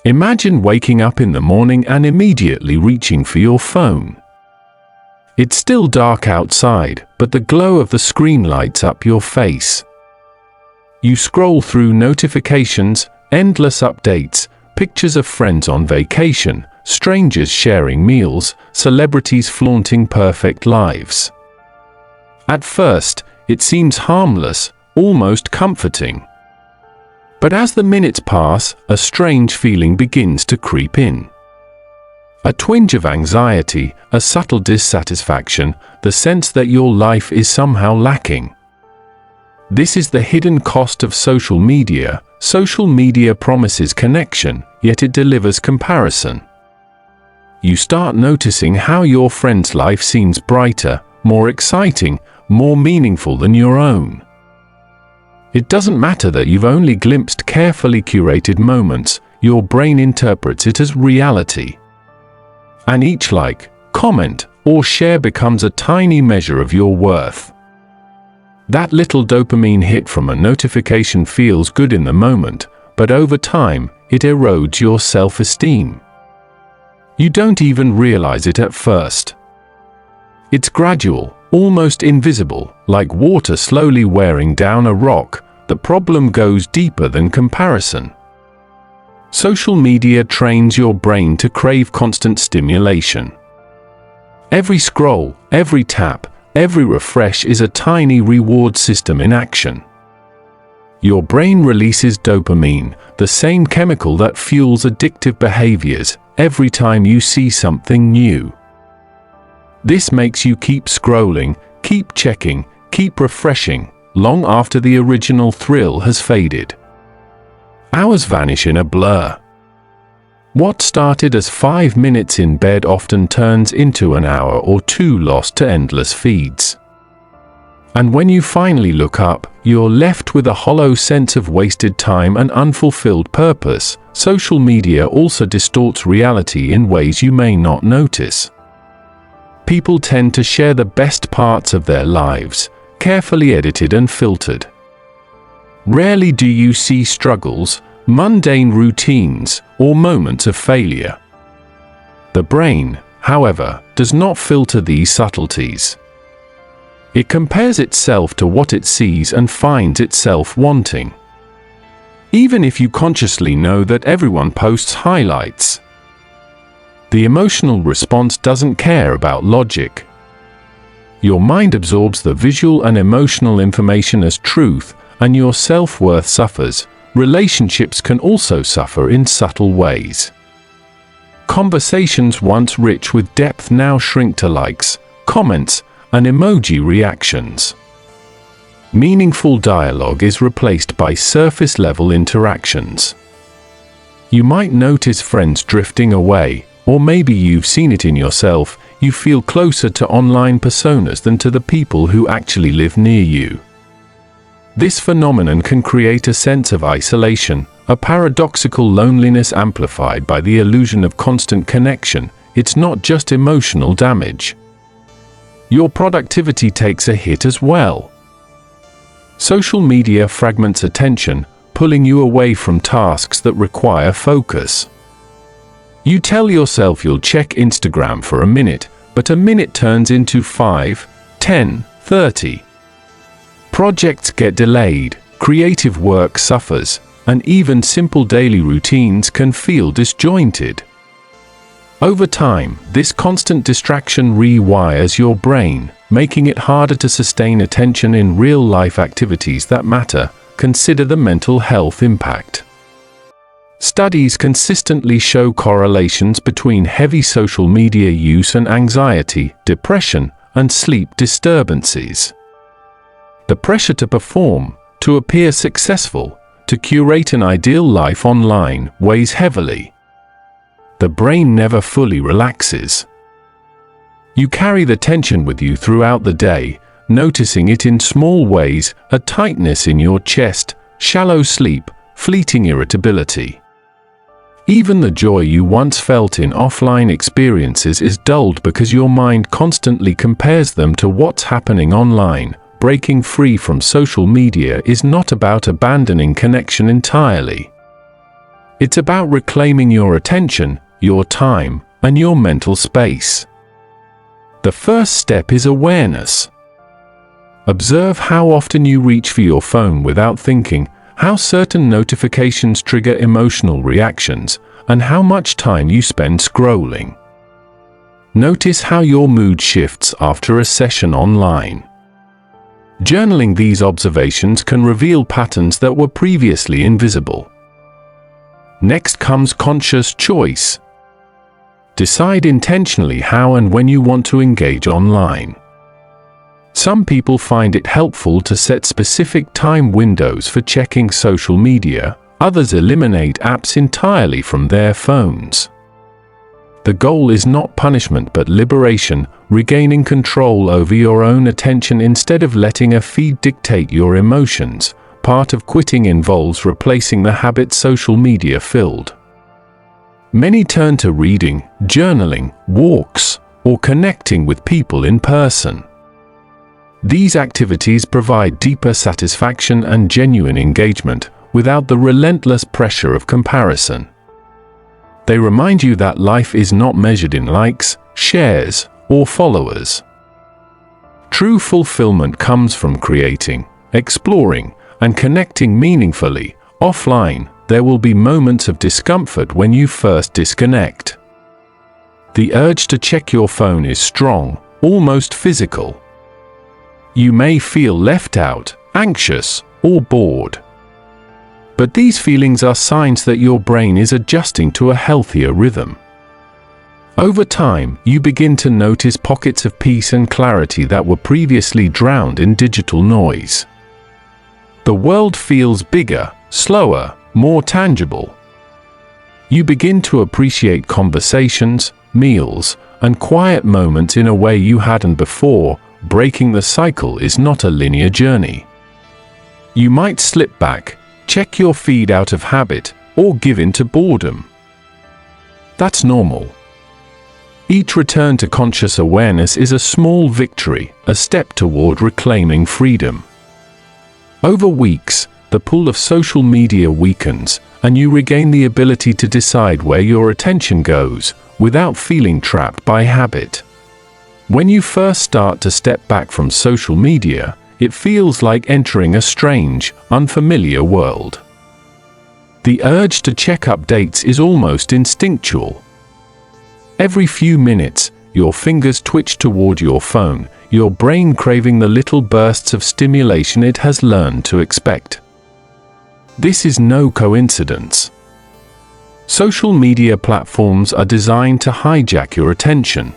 Imagine waking up in the morning and immediately reaching for your phone. It's still dark outside, but the glow of the screen lights up your face. You scroll through notifications, endless updates, pictures of friends on vacation, strangers sharing meals, celebrities flaunting perfect lives. At first, it seems harmless, almost comforting. But as the minutes pass, a strange feeling begins to creep in. A twinge of anxiety, a subtle dissatisfaction, the sense that your life is somehow lacking. This is the hidden cost of social media. Social media promises connection, yet it delivers comparison. You start noticing how your friend's life seems brighter, more exciting, more meaningful than your own. It doesn't matter that you've only glimpsed carefully curated moments, your brain interprets it as reality. And each like, comment, or share becomes a tiny measure of your worth. That little dopamine hit from a notification feels good in the moment, but over time, it erodes your self-esteem. You don't even realize it at first. It's gradual, almost invisible, like water slowly wearing down a rock. The problem goes deeper than comparison. Social media trains your brain to crave constant stimulation. Every scroll, every tap, every refresh is a tiny reward system in action. Your brain releases dopamine, the same chemical that fuels addictive behaviors, every time you see something new. This makes you keep scrolling, keep checking, keep refreshing, long after the original thrill has faded. Hours vanish in a blur. What started as 5 minutes in bed often turns into an hour or two lost to endless feeds. And when you finally look up, you're left with a hollow sense of wasted time and unfulfilled purpose. Social media also distorts reality in ways you may not notice. People tend to share the best parts of their lives, carefully edited and filtered. Rarely do you see struggles, mundane routines, or moments of failure. The brain, however, does not filter these subtleties. It compares itself to what it sees and finds itself wanting. Even if you consciously know that everyone posts highlights. The emotional response doesn't care about logic. Your mind absorbs the visual and emotional information as truth, and your self-worth suffers. Relationships can also suffer in subtle ways. Conversations once rich with depth now shrink to likes, comments, and emoji reactions. Meaningful dialogue is replaced by surface-level interactions. You might notice friends drifting away, or maybe you've seen it in yourself. You feel closer to online personas than to the people who actually live near you. This phenomenon can create a sense of isolation, a paradoxical loneliness amplified by the illusion of constant connection. It's not just emotional damage. Your productivity takes a hit as well. Social media fragments attention, pulling you away from tasks that require focus. You tell yourself you'll check Instagram for a minute, but a minute turns into 5, 10, 30. Projects get delayed, creative work suffers, and even simple daily routines can feel disjointed. Over time, this constant distraction rewires your brain, making it harder to sustain attention in real-life activities that matter. Consider the mental health impact. Studies consistently show correlations between heavy social media use and anxiety, depression, and sleep disturbances. The pressure to perform, to appear successful, to curate an ideal life online weighs heavily. The brain never fully relaxes. You carry the tension with you throughout the day, noticing it in small ways: a tightness in your chest, shallow sleep, fleeting irritability. Even the joy you once felt in offline experiences is dulled because your mind constantly compares them to what's happening online. Breaking free from social media is not about abandoning connection entirely. It's about reclaiming your attention, your time, and your mental space. The first step is awareness. Observe how often you reach for your phone without thinking, how certain notifications trigger emotional reactions, and how much time you spend scrolling. Notice how your mood shifts after a session online. Journaling these observations can reveal patterns that were previously invisible. Next comes conscious choice. Decide intentionally how and when you want to engage online. Some people find it helpful to set specific time windows for checking social media, others eliminate apps entirely from their phones. The goal is not punishment but liberation, regaining control over your own attention instead of letting a feed dictate your emotions. Part of quitting involves replacing the habit social media filled. Many turn to reading, journaling, walks, or connecting with people in person. These activities provide deeper satisfaction and genuine engagement, without the relentless pressure of comparison. They remind you that life is not measured in likes, shares, or followers. True fulfillment comes from creating, exploring, and connecting meaningfully. Offline, there will be moments of discomfort when you first disconnect. The urge to check your phone is strong, almost physical. You may feel left out, anxious, or bored. But these feelings are signs that your brain is adjusting to a healthier rhythm. Over time, you begin to notice pockets of peace and clarity that were previously drowned in digital noise. The world feels bigger, slower, more tangible. You begin to appreciate conversations, meals, and quiet moments in a way you hadn't before. Breaking the cycle is not a linear journey. You might slip back, check your feed out of habit, or give in to boredom. That's normal. Each return to conscious awareness is a small victory, a step toward reclaiming freedom. Over weeks, the pull of social media weakens, and you regain the ability to decide where your attention goes, without feeling trapped by habit. When you first start to step back from social media, it feels like entering a strange, unfamiliar world. The urge to check updates is almost instinctual. Every few minutes, your fingers twitch toward your phone, your brain craving the little bursts of stimulation it has learned to expect. This is no coincidence. Social media platforms are designed to hijack your attention.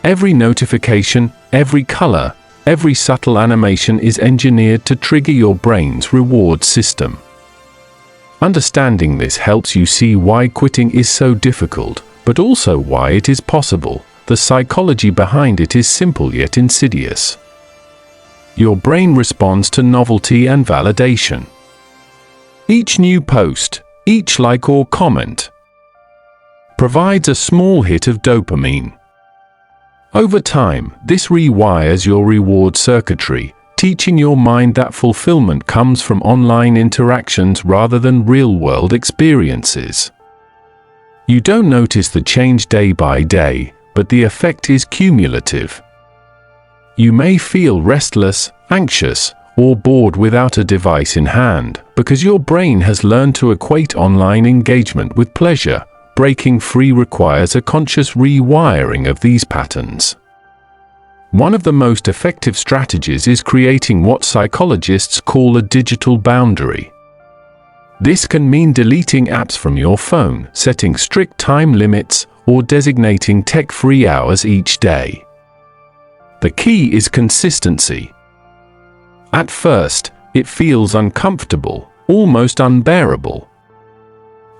Every notification, every color, every subtle animation is engineered to trigger your brain's reward system. Understanding this helps you see why quitting is so difficult, but also why it is possible. The psychology behind it is simple yet insidious. Your brain responds to novelty and validation. Each new post, each like or comment, provides a small hit of dopamine. Over time, this rewires your reward circuitry, teaching your mind that fulfillment comes from online interactions rather than real-world experiences. You don't notice the change day by day, but the effect is cumulative. You may feel restless, anxious, or bored without a device in hand, because your brain has learned to equate online engagement with pleasure. Breaking free requires a conscious rewiring of these patterns. One of the most effective strategies is creating what psychologists call a digital boundary. This can mean deleting apps from your phone, setting strict time limits, or designating tech-free hours each day. The key is consistency. At first, it feels uncomfortable, almost unbearable.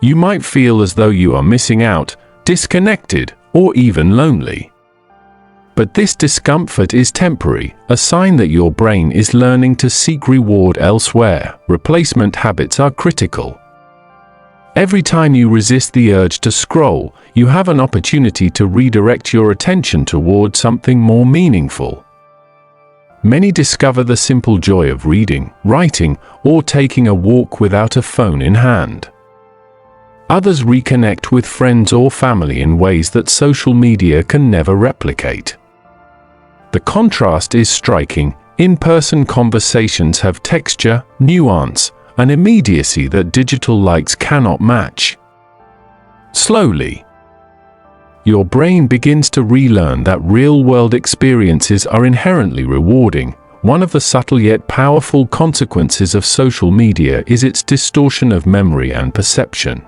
You might feel as though you are missing out, disconnected, or even lonely. But this discomfort is temporary, a sign that your brain is learning to seek reward elsewhere. Replacement habits are critical. Every time you resist the urge to scroll, you have an opportunity to redirect your attention toward something more meaningful. Many discover the simple joy of reading, writing, or taking a walk without a phone in hand. Others reconnect with friends or family in ways that social media can never replicate. The contrast is striking. In-person conversations have texture, nuance, and immediacy that digital likes cannot match. Slowly, your brain begins to relearn that real-world experiences are inherently rewarding. One of the subtle yet powerful consequences of social media is its distortion of memory and perception.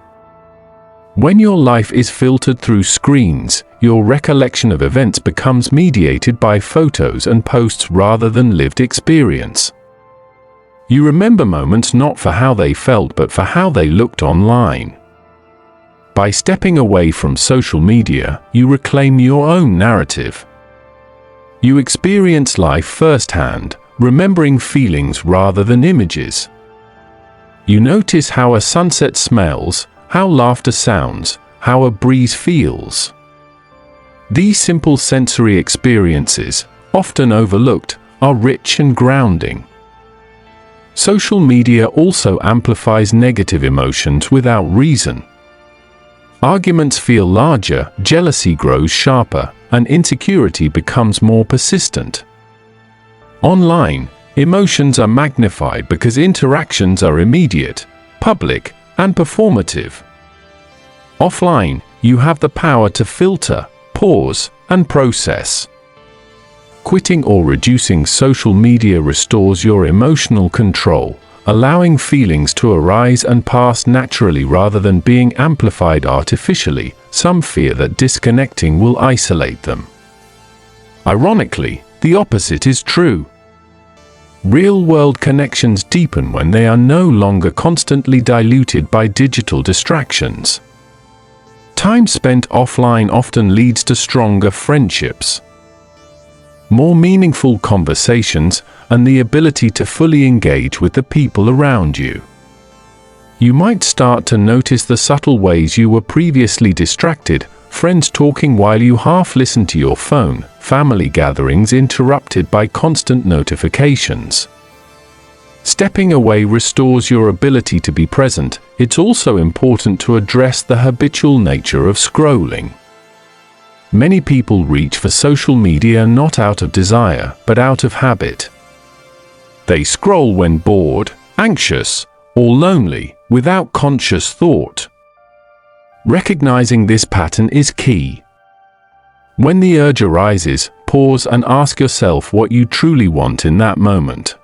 When your life is filtered through screens, your recollection of events becomes mediated by photos and posts rather than lived experience. You remember moments not for how they felt but for how they looked online. By stepping away from social media, you reclaim your own narrative. You experience life firsthand, remembering feelings rather than images. You notice how a sunset smells, how laughter sounds, how a breeze feels. These simple sensory experiences, often overlooked, are rich and grounding. Social media also amplifies negative emotions without reason. Arguments feel larger, jealousy grows sharper, and insecurity becomes more persistent. Online, emotions are magnified because interactions are immediate, public, and performative. Offline, you have the power to filter, pause, and process. Quitting or reducing social media restores your emotional control, allowing feelings to arise and pass naturally rather than being amplified artificially. Some fear that disconnecting will isolate them. Ironically, the opposite is true. Real-world connections deepen when they are no longer constantly diluted by digital distractions. Time spent offline often leads to stronger friendships, more meaningful conversations, and the ability to fully engage with the people around you. You might start to notice the subtle ways you were previously distracted: friends talking while you half listen to your phone, family gatherings interrupted by constant notifications. Stepping away restores your ability to be present. It's also important to address the habitual nature of scrolling. Many people reach for social media not out of desire, but out of habit. They scroll when bored, anxious, or lonely, without conscious thought. Recognizing this pattern is key. When the urge arises, pause and ask yourself what you truly want in that moment.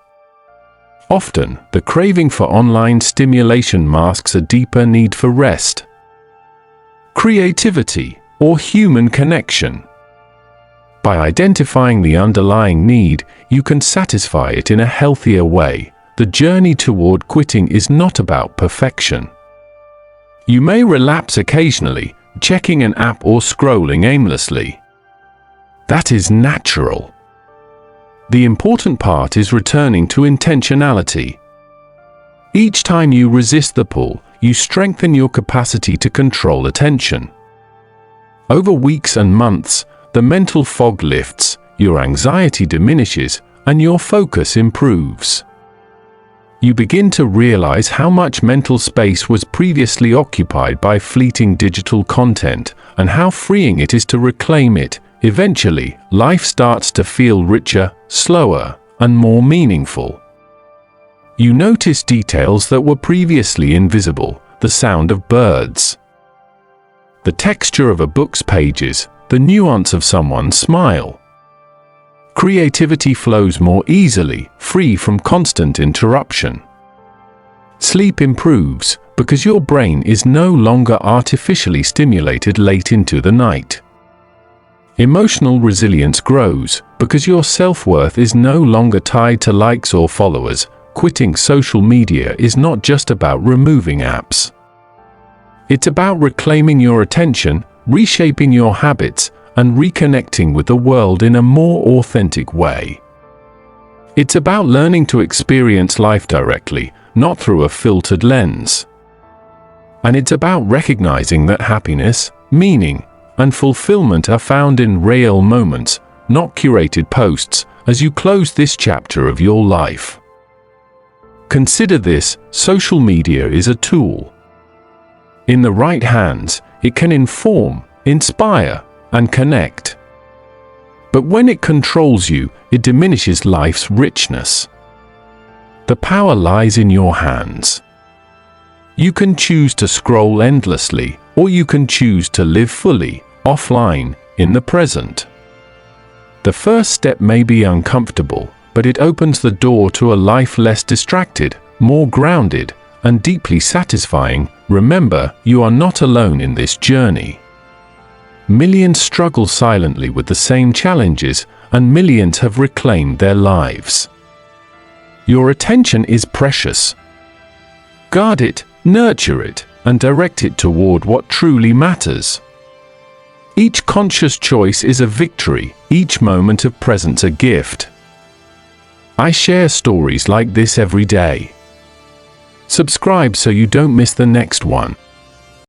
Often, the craving for online stimulation masks a deeper need for rest, creativity, or human connection. By identifying the underlying need, you can satisfy it in a healthier way. The journey toward quitting is not about perfection. You may relapse occasionally, checking an app or scrolling aimlessly. That is natural. The important part is returning to intentionality. Each time you resist the pull, you strengthen your capacity to control attention. Over weeks and months, the mental fog lifts, your anxiety diminishes, and your focus improves. You begin to realize how much mental space was previously occupied by fleeting digital content, and how freeing it is to reclaim it. Eventually, life starts to feel richer, slower, and more meaningful. You notice details that were previously invisible: the sound of birds, the texture of a book's pages, the nuance of someone's smile. Creativity flows more easily, free from constant interruption. Sleep improves because your brain is no longer artificially stimulated late into the night. Emotional resilience grows because your self-worth is no longer tied to likes or followers. Quitting social media is not just about removing apps. It's about reclaiming your attention, reshaping your habits, and reconnecting with the world in a more authentic way. It's about learning to experience life directly, not through a filtered lens. And it's about recognizing that happiness, meaning, and fulfillment are found in real moments, not curated posts. As you close this chapter of your life, consider this: social media is a tool. In the right hands, it can inform, inspire, and connect. But when it controls you, it diminishes life's richness. The power lies in your hands. You can choose to scroll endlessly, or you can choose to live fully, offline, in the present. The first step may be uncomfortable, but it opens the door to a life less distracted, more grounded, and deeply satisfying. Remember, you are not alone in this journey. Millions struggle silently with the same challenges, and millions have reclaimed their lives. Your attention is precious. Guard it, nurture it, and direct it toward what truly matters. Each conscious choice is a victory, each moment of presence a gift. I share stories like this every day. Subscribe so you don't miss the next one.